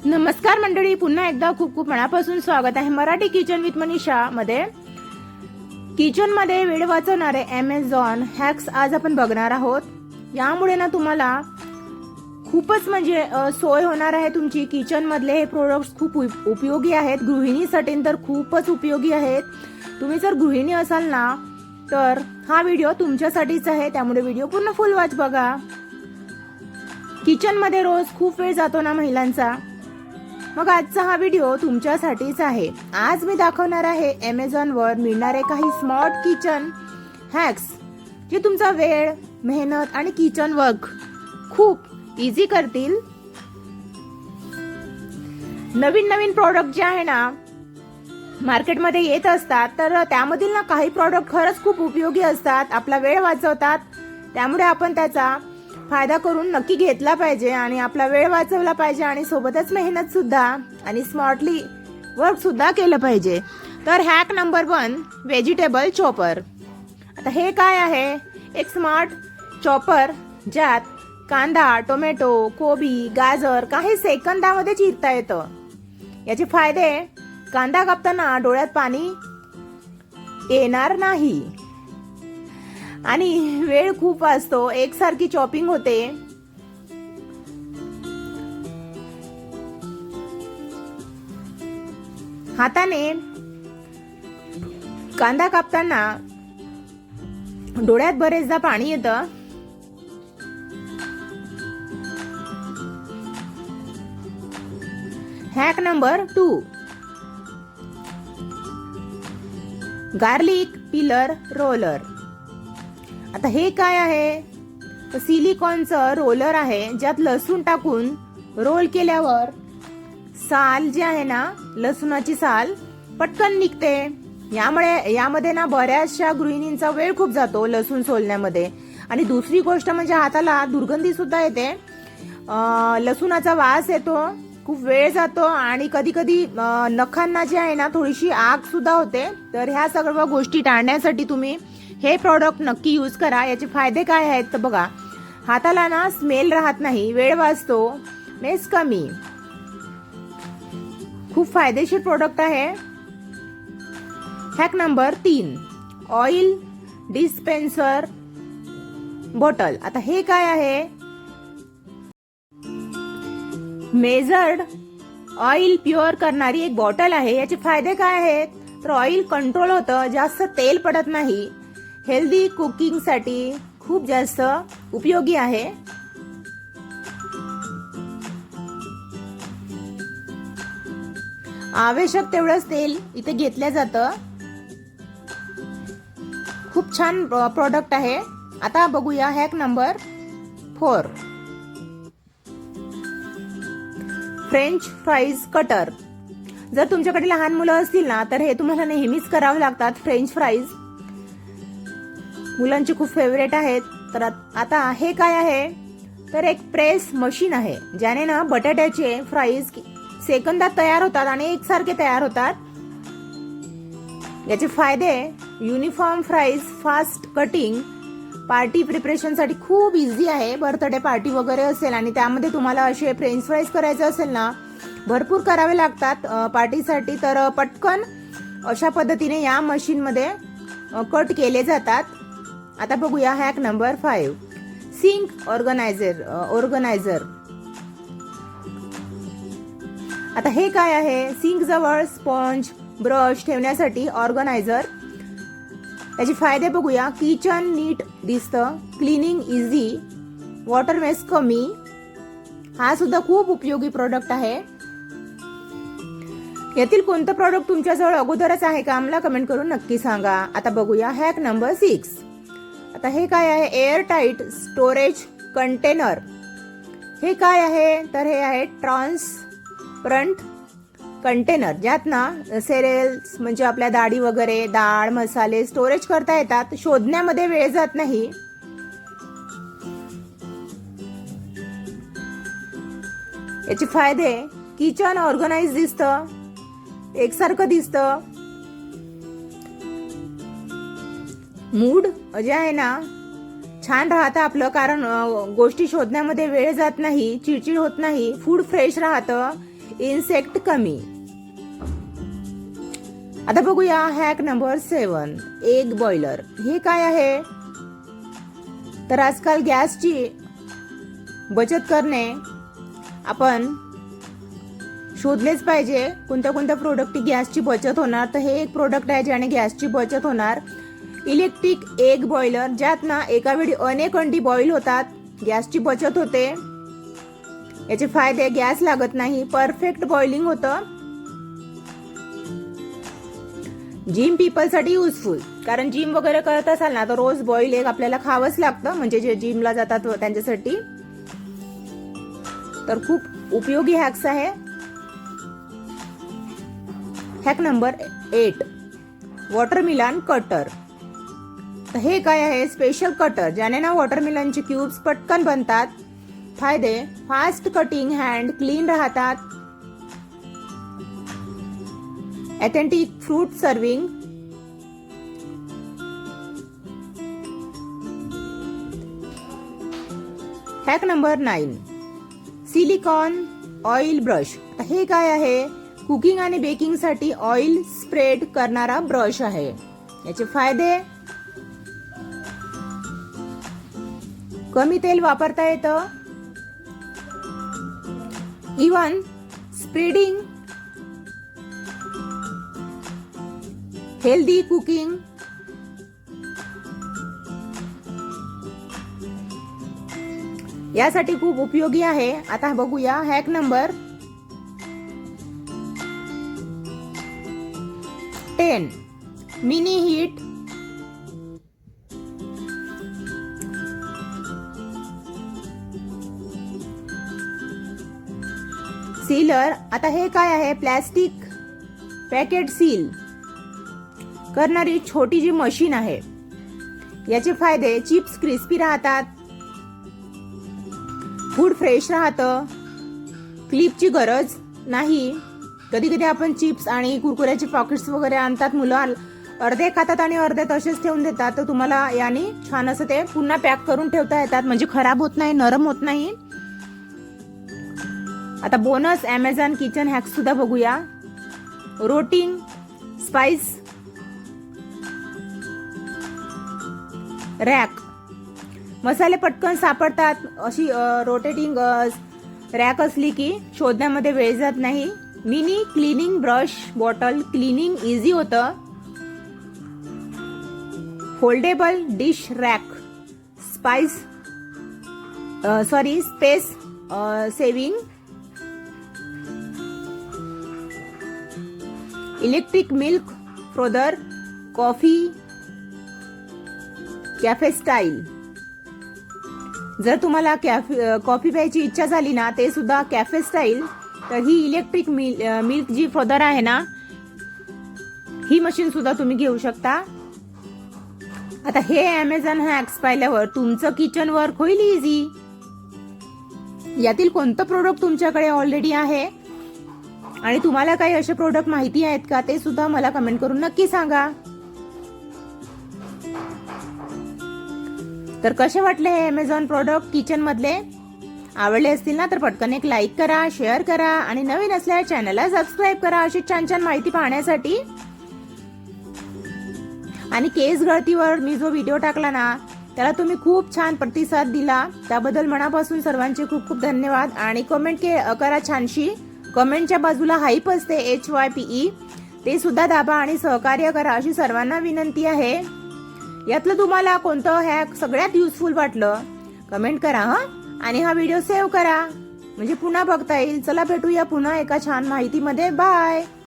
नमस्कार मंडळी, पुन्हा एकदा खूप खूप मनापासून स्वागत आहे मराठी किचन विथ मनीषा मध्ये. किचन मध्ये वेळ वाचवणारे Amazon हॅक्स आज आपण बघणार आहोत. यामुळे ना तुम्हाला खूपच म्हणजे सोय होणार आहे तुमची. किचन मधले हे प्रोडक्ट्स खूप उपयोगी आहेत. गृहिणीसाठी तर खूपच उपयोगी आहेत. तुम्ही जर गृहिणी असाल ना तर हा व्हिडिओ तुमच्यासाठीच आहे, त्यामुळे व्हिडिओ पूर्ण फुल वॉच बघा. किचन मध्ये रोज खूप वेळ जातो ना महिलांचा, मग आजचा हा व्हिडिओ तुमच्यासाठीच आहे. आज मी दाखवणार आहे Amazon वर मिळणारे काही स्मार्ट किचन हॅक्स जे तुमचा वेळ, मेहनत आणि किचन वर्क खूप इझी करतील. नवीन नवीन प्रोडक्ट जे आहे ना मार्केटमध्ये येत असतात, तर त्यामधील ना काही प्रोडक्ट खरंच खूप उपयोगी असतात, आपला वेळ वाचवतात. त्यामुळे आपण त्याचा फायदा करून नक्की घेतला पाहिजे आणि आपला वेळ वाचवला पाहिजे आणि सोबतच मेहनत सुद्धा आणि स्मार्टली वर्क सुद्धा केलं पाहिजे. तर हॅक नंबर 1, व्हेजिटेबल चॉपर. आता हे काय आहे? एक स्मार्ट चॉपर ज्यात कांदा, टोमॅटो, कोबी, गाजर काही सेकंदामध्ये चिरता येतं. याचे फायदे: कांदा कापताना डोळ्यात पाणी येणार नाही आणि वेळ खूप वाचतो. एकसारखी चॉपिंग होते. हाताने कांदा कापताना डोळ्यात बरेचदा पाणी येतं. Hack number 2, garlic pillar roller. आता हे काय आहे? तर सिलिकॉनचं रोलर आहे ज्यात लसूण टाकून रोल केल्यावर साल जे आहे ना, लसूणाची साल पटकन निघते. यामध्ये ना बऱ्याचशा गृहिणींचा वेळ खूप जातो लसूण सोलण्यामध्ये. आणि दुसरी गोष्ट म्हणजे हाताला दुर्गंधी सुद्धा येते, लसूणाचा वास येतो, खूप वेळ जातो आणि कधी कधी नखांना जे आहे ना थोडीशी आग सुद्धा होते. तर ह्या सर्व गोष्टी टाळण्यासाठी तुम्ही हे प्रॉडक्ट नक्की यूज करा. याचे फायदे काय आहेत तर बघा, हाताला ना स्मेल राहत नाही, वेळ वाचतो, मेस कमी. खूप फायदेशीर प्रोडक्ट आहे. Hack number 3, oil dispenser bottle. आता हे काय आहे? मेजर्ड ऑइल प्युअर करणारी एक बॉटल आहे. याचे फायदे काय आहेत तर ऑइल कंट्रोल होतं, जास्त तेल पडत नाही, हेल्दी कुकिंग साठी खूप जास्त उपयोगी आहे. आवश्यक तेवढंच तेल इथे घेतलं जातं. खूप छान प्रोडक्ट आहे. आता बघूया hack number 4, French fries cutter. जर तुमच्याकडे लहान मुलं असतील ना तर हे तुम्हाला नेहमीच करावं लागतात. फ्रेंच फ्राईज मुलांची खूप फेवरेट आहेत. तर आता हे काय आहे तर एक प्रेस मशीन आहे ज्याने ना बटाट्याचे फ्राईज सेकंदात तयार होतात आणि एकसारखे तयार होतात. याचे फायदे: uniform fries, fast cutting, party preparation साठी खूप इझी आहे. बर्थडे पार्टी वगैरे असेल आणि त्यामध्ये तुम्हाला असे फ्रेंच फ्राईज करायचे असेल ना, भरपूर करावे लागतात पार्टीसाठी, तर पटकन अशा पद्धतीने या मशीन मध्ये कट केले जातात. आता बघूया हॅक नंबर 5, सिंक ऑर्गनायझर. आता हे काय आहे? सिंक जवळ स्पॉन्ज, ब्रश ठेवण्यासाठी ऑर्गनायझर. त्याचे फायदे बघूया: किचन नीट दिसतं, क्लिनिंग इझी, वॉटर वेस्ट कमी. हा सुद्धा खूप उपयोगी प्रोडक्ट आहे. यातील कोणतं प्रोडक्ट तुमच्याजवळ अगोदरच आहे का आम्हाला कमेंट करून नक्की सांगा. आता बघूया हॅक नंबर 6. आता हे काय आहे? Air tight storage container. हे काय आहे तर हे आहे ट्रान्सपरंट कंटेनर ज्यात ना सेरेल्स म्हणजे आपल्या डाळी वगैरे, डाळ, मसाले स्टोरेज करता येतात. शोधण्यामध्ये वेळ जात नाही. याचे फायदे: किचन ऑर्गनाइज दिसतं, एकसारखं दिसतं, मूड जे आहे ना छान राहतं आपलं, कारण गोष्टी शोधण्यामध्ये वेळ जात नाही, चिडचिड होत नाही, फूड फ्रेश राहतं. इन्सेक्ट कमी. आता बघूया हॅक नंबर 7, एग बॉयलर. हे काय आहे? तर आजकाल गॅसची बचत करणे आपण शोधलेच पाहिजे. कोणत्या कोणत्या प्रोडक्टची गॅसची बचत होणार, तर हे एक प्रोडक्ट आहे ज्याने गॅसची बचत होणार. इलेक्ट्रिक एग बॉयलर, ज्यात ना एका वेळी अनेक अंडी बॉईल होतात, गॅसची बचत होते. याचे फायदे: गॅस लागत नाही, परफेक्ट बॉइलिंग होतं. जिम पीपल साठी युजफुल, कारण जिम वगैरे करत असाल ना तर रोज बॉईल एग आपल्याला खावंच लागतं, म्हणजे जे जिमला जातात त्यांच्यासाठी. तर खूप उपयोगी हॅक्स आहे. Hack number 8, watermelon cutter. तर हे काय आहे? स्पेशल कटर, ज्याने ना वॉटरमेलनचे क्यूब्स पटकन बनतात. फायदे: फास्ट कटिंग, हँड क्लीन राहतात. Authentic fruit serving. Hack number 9, silicon oil brush. हे काय आहे? कुकिंग आणि बेकिंग साठी ऑइल स्प्रेड करणारा ब्रश आहे. याचे फायदे: कमी तेल वापरता येतं. Even spreading, healthy cooking. यासाठी खूप उपयोगी आहे. आता बघूया hack number 10, mini heat. Sealer. आता हे काय आहे? प्लॅस्टिक पॅकेट सील करणारी छोटी जी मशीन आहे. याचे फायदे: चिप्स क्रिस्पी राहतात, फूड फ्रेश राहतं, क्लिपची गरज नाही. कधी कधी आपण चिप्स आणि कुरकुऱ्याचे पॉकेट्स वगैरे आणतात, मुलं अर्धे खातात आणि अर्धे तसेच ठेवून देतात. तर तुम्हाला याने छान असं ते पुन्हा पॅक करून ठेवता येतात, म्हणजे खराब होत नाही, नरम होत नाही. आता बोनस अमेझॉन किचन हॅक सुद्धा बघूया. रोटिंग स्पाइस रॅक. मसाले पटकन सापडतात. अशी रोटेटिंग रॅक असली की शोधण्यामध्ये वेळ जात नाही. Mini cleaning brush bottle, cleaning easy होतं. Foldable dish rack, space saving. Electric milk frother, coffee cafe style. जर तुम्हाला कॉफी प्यायची इच्छा झाली ना, ते सुद्धा कॅफे स्टाईल. तर ही इलेक्ट्रिक मिल्क जी फ्रोदर आहे ना, ही मशीन सुद्धा तुम्ही घेऊ शकता. आता हे अमेझॉन हॅक्स पाहिल्यावर तुमचं किचन वर्क होईल इझी. यातील कोणतं प्रोडक्ट तुमच्याकडे ऑलरेडी आहे आणि तुम्हाला काही असे प्रोडक्ट माहिती आहेत का, ते सुद्धा मला कमेंट करून नक्की सांगा. तर कसे वाटले हे अमेझॉन प्रोडक्ट किचन मधले? आवडले असतील ना तर पटकन एक लाईक करा, शेअर करा आणि नवीन असल्या चॅनलला सबस्क्राईब करा अशी छान छान माहिती पाहण्यासाठी. आणि केस गळतीवर मी जो व्हिडिओ टाकला ना, त्याला तुम्ही खूप छान प्रतिसाद दिला, त्याबद्दल मनापासून सर्वांचे खूप खूप धन्यवाद. आणि कमेंट करा छानशी. कमेंटच्या बाजूला हाईप असते HYPE, ते सुद्धा दाबा आणि सहकार्य करा अशी सर्वांना विनंती आहे. यातलं तुम्हाला कोणतं हॅक सगळ्यात युजफुल वाटलं कमेंट करा आणि हा व्हिडिओ सेव्ह करा, म्हणजे पुन्हा बघता येईल. चला भेटूया पुन्हा एका छान माहितीमध्ये. बाय.